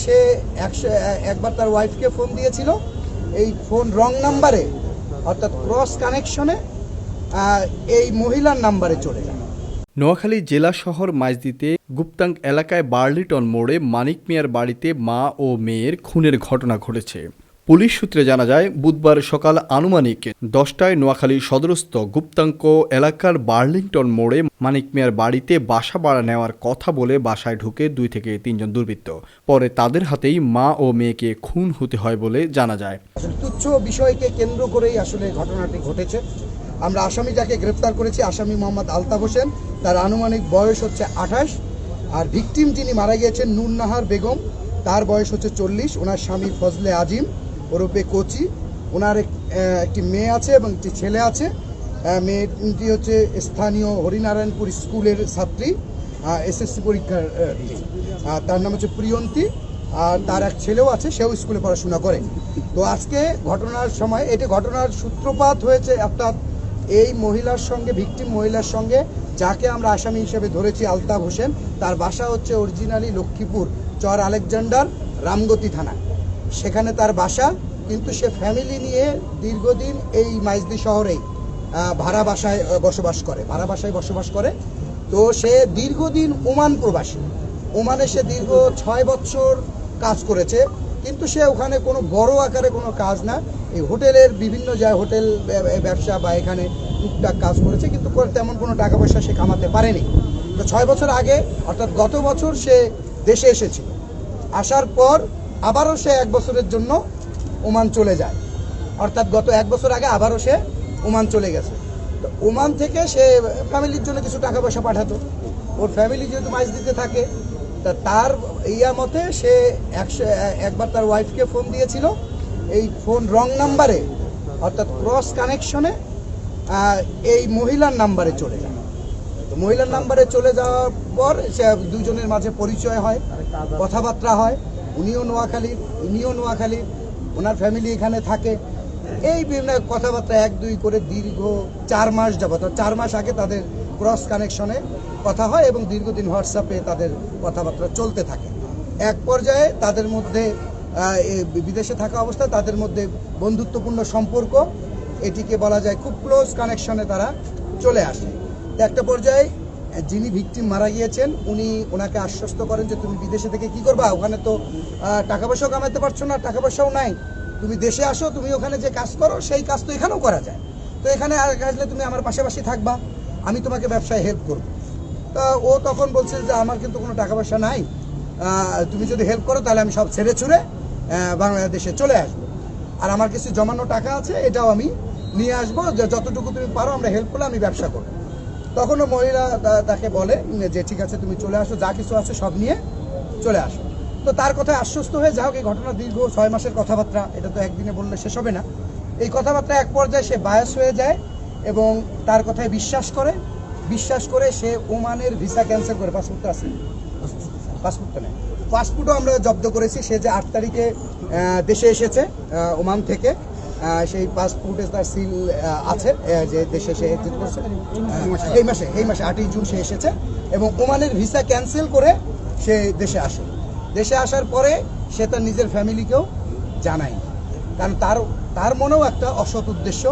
সে একবার তার ওয়াইফকে ফোন দিয়েছিল, এই ফোন রং নাম্বারে অর্থাৎ ক্রস কানেকশনে এই মহিলার নাম্বারে চলে যায়। নোয়াখালী জেলা শহর মাইজদীতে গুপ্তাং এলাকায় বার্লিটন মোড়ে মানিক মিয়ার বাড়িতে মা ও মেয়ের খুনের ঘটনা ঘটেছে। পুলিশ সূত্রে জানা যায়, বুধবার সকাল আনুমানিক 10টায় নোয়াখালী সদরস্থ গুপ্তাঙ্ক এলাকার বার্লিংটন মোড়ে মানিক মিয়ার বাড়িতে বাসা ভাড়া নেওয়ার কথা বলে বাসায় ঢুকে 2 থেকে 3 জন দুর্বৃত্ত। পরে তাদের হাতেই মা ও মেয়েকে খুন হতে হয় বলে জানা যায়। তুচ্ছ বিষয়কে কেন্দ্র করেই আসলে ঘটনাটি ঘটেছে। আমরা আসামি যাকে গ্রেফতার করেছি, আসামি মোহাম্মদ আলতাফ হোসেন, তার আনুমানিক বয়স হচ্ছে 28। আর ভিকটিম যিনি মারা গিয়েছেন নূর নাহার বেগম, তার বয়স হচ্ছে 40। ওনার স্বামী ফজলে আজিম ওরূপে কোচি। ওনার একটি মেয়ে আছে এবং একটি ছেলে আছে। মেয়েটি হচ্ছে স্থানীয় হরিনারায়ণপুর স্কুলের ছাত্রী, এসএসসি পরীক্ষার। তার নাম হচ্ছে প্রিয়ন্তী। আর তার এক ছেলেও আছে, সেও স্কুলে পড়াশোনা করে। তো আজকে ঘটনার সময় ঘটনার সূত্রপাত হয়েছে অর্থাৎ এই মহিলার সঙ্গে, ভিকটিম মহিলার সঙ্গে যাকে আমরা আসামি হিসেবে ধরেছি আলতাফ হোসেন, তার বাসা হচ্ছে অরিজিনালি লক্ষ্মীপুর চর আলেকজান্ডার রামগতি থানা, সেখানে তার বাসা। কিন্তু সে ফ্যামিলি নিয়ে দীর্ঘদিন এই মাইজদি শহরেই ভাড়া বাসায় বসবাস করে। তো সে দীর্ঘদিন ওমান প্রবাসী। ওমানে সে দীর্ঘ 6 বছর কাজ করেছে, কিন্তু সে ওখানে কোনো বড় আকারে কোনো কাজ না, এই হোটেলের বিভিন্ন হোটেল ব্যবসা বা এখানে টুকটাক কাজ করেছে, কিন্তু তেমন কোনো টাকা পয়সা সে কামাতে পারেনি। তো 6 বছর আগে অর্থাৎ গত বছর সে দেশে এসেছিল। আসার পর আবারও সে 1 বছরের জন্য ওমান চলে যায়, অর্থাৎ গত 1 বছর আগে আবারও সে ওমান চলে গেছে। তো ওমান থেকে সে ফ্যামিলির জন্য কিছু টাকা পয়সা পাঠাতো। ওর ফ্যামিলি যেহেতু মাইজদীতে থাকে, তা তার মতে সে একবার তার ওয়াইফকে ফোন দিয়েছিল, এই ফোন রং নাম্বারে অর্থাৎ ক্রস কানেকশনে এই মহিলার নাম্বারে চলে যায়। তো মহিলার নাম্বারে চলে যাওয়ার পর সে দুজনের মাঝে পরিচয় হয়, কথাবার্তা হয়। উনিও নোয়াখালীর, ওনার ফ্যামিলি এখানে থাকে। এই বিভিন্ন কথাবার্তা 1-2 করে দীর্ঘ 4 মাস যাবত, 4 মাস আগে তাদের ক্রস কানেকশনে কথা হয় এবং দীর্ঘদিন হোয়াটসঅ্যাপে তাদের কথাবার্তা চলতে থাকে। এক পর্যায়ে তাদের মধ্যে বিদেশে থাকা অবস্থায় তাদের মধ্যে বন্ধুত্বপূর্ণ সম্পর্ক, এটিকে বলা যায় খুব ক্লোজ কানেকশনে তারা চলে আসে। একটা পর্যায়ে যিনি ভিকটিম মারা গিয়েছেন উনি ওনাকে আশ্বস্ত করেন যে তুমি বিদেশে থেকে কি করবা, ওখানে তো টাকা পয়সাও কামাতে পারছো না, টাকা পয়সাও নাই, তুমি দেশে আসো, তুমি ওখানে যে কাজ করো সেই কাজ তো এখানেও করা যায়, তো এখানে আসলে তুমি আমার পাশাপাশি থাকবা, আমি তোমাকে ব্যবসায় হেল্প করবো। তা ও তখন বলছে যে আমার কিন্তু কোনো টাকা পয়সা নাই, তুমি যদি হেল্প করো তাহলে আমি সব ছেড়ে ছুড়ে বাংলাদেশে চলে আসবো, আর আমার কিছু জমানো টাকা আছে এটাও আমি নিয়ে আসবো, যতটুকু তুমি পারো আমরা হেল্প করলে আমি ব্যবসা করবো। তখনও মহিলা তাকে বলে যে ঠিক আছে তুমি চলে আসো, যা কিছু আছে সব নিয়ে চলে আসো। তো তার কথায় আশ্বস্ত হয়ে যাও, এই ঘটনা দীর্ঘ 6 মাসের কথাবার্তা, এটা তো একদিনে বললে শেষ হবে না। এই কথাবার্তা এক পর্যায়ে সে বায়াস হয়ে যায় এবং তার কথায় বিশ্বাস করে সে ওমানের ভিসা ক্যান্সেল করে, পাসপোর্টটা আছে, পাসপোর্টটা নেই, পাসপোর্টও আমরা জব্দ করেছি। সে যে 8 তারিখে দেশে এসেছে ওমান থেকে, সেই পাসপোর্টে তার সিল আছে যে দেশে সে এক্সিট করছে এই মাসে 8ই জুন সে এসেছে এবং ওমানের ভিসা ক্যান্সেল করে সে দেশে আসে। দেশে আসার পরে সে তার নিজের ফ্যামিলিকেও জানায়, কারণ তার মনেও একটা অসৎ উদ্দেশ্য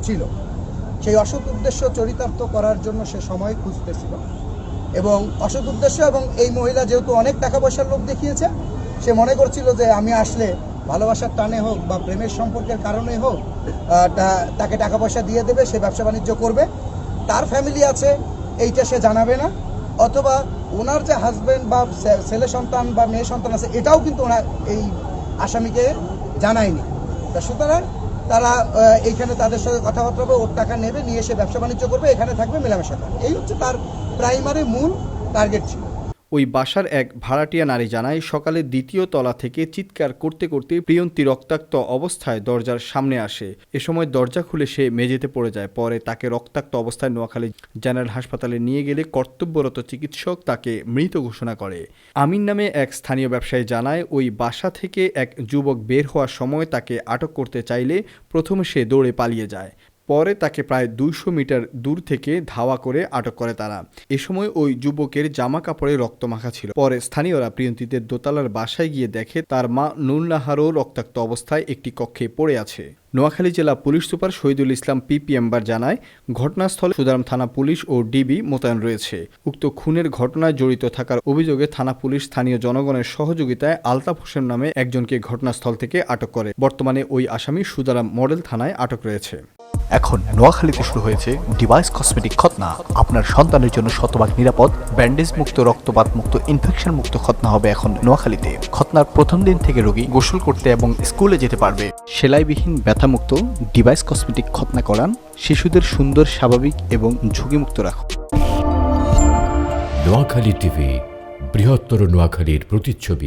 ছিল। সেই অসৎ উদ্দেশ্য চরিতার্থ করার জন্য সে সময় খুঁজতেছিল এবং অসৎ উদ্দেশ্য, এবং এই মহিলা যেহেতু অনেক টাকা পয়সার লোভ দেখিয়েছে, সে মনে করছিল যে আমি আসলে ভালোবাসার টানে হোক বা প্রেমের সম্পর্কের কারণে হোক তাকে টাকা পয়সা দিয়ে দেবে, সে ব্যবসা বাণিজ্য করবে, তার ফ্যামিলি আছে এইটা সে জানাবে না, অথবা ওনার যে হাজব্যান্ড বা ছেলে সন্তান বা মেয়ে সন্তান আছে এটাও কিন্তু ওনার এই আসামিকে জানায়নি। তা সুতরাং তারা এইখানে তাদের সঙ্গে কথাবার্তা হবে, ওর টাকা নেবে, নিয়ে এসে ব্যবসা বাণিজ্য করবে, এখানে থাকবে, মেলামেশা করবে, এই হচ্ছে তার প্রাইমারি মূল টার্গেট ছিল। ওই বাসার এক ভাড়াটিয়া নারী জানায়, সকালে 2য় তলা থেকে চিৎকার করতে করতে প্রিয়ন্তী রক্তাক্ত অবস্থায় দরজার সামনে আসে। এ সময় দরজা খুলে সে মেঝেতে পড়ে যায়। পরে তাকে রক্তাক্ত অবস্থায় নোয়াখালী জেনারেল হাসপাতালে নিয়ে গেলে কর্তব্যরত চিকিৎসক তাকে মৃত ঘোষণা করে। আমিন নামে এক স্থানীয় ব্যবসায়ী জানায়, ওই বাসা থেকে এক যুবক বের হওয়ার সময় তাকে আটক করতে চাইলে প্রথমে সে দৌড়ে পালিয়ে যায়। পরে তাকে প্রায় 200 মিটার দূর থেকে ধাওয়া করে আটক করে তারা। এ সময় ওই যুবকের জামা কাপড়ে রক্তমাখা ছিল। পরে স্থানীয়রা প্রিয়ন্তীদের দোতলার বাসায় গিয়ে দেখে তার মা নুরনাহারও রক্তাক্ত অবস্থায় একটি কক্ষে পড়ে আছে। নোয়াখালী জেলা পুলিশ সুপার শহীদুল ইসলাম পিপিএমবার জানায়, ঘটনাস্থলে সুদারাম থানা পুলিশ ও ডিবি মোতায়েন রয়েছে। উক্ত খুনের ঘটনায় জড়িত থাকার অভিযোগে থানা পুলিশ স্থানীয় জনগণের সহযোগিতায় আলতাফ হোসেন নামে একজনকে ঘটনাস্থল থেকে আটক করে। বর্তমানে ওই আসামি সুদারাম মডেল থানায় আটক রয়েছে। এখন নোয়াখালীতে শুরু হয়েছে ডিভাইস কসমেটিক খতনা। আপনার সন্তানের জন্য শতভাগ নিরাপদ, ব্যান্ডেজ মুক্ত, রক্তপাত মুক্ত, ইনফেকশন মুক্ত খতনা হবে এখন নোয়াখালীতে। খতনার প্রথম দিন থেকে রোগী গোসল করতে এবং স্কুলে যেতে পারবে। সেলাইবিহীন ব্যথামুক্ত ডিভাইস কসমেটিক খতনা করান। শিশুদের সুন্দর, স্বাভাবিক এবং ঝুঁকিমুক্ত রাখুন। নোয়াখালী টিভি, বৃহত্তর নোয়াখালীর প্রতিচ্ছবি।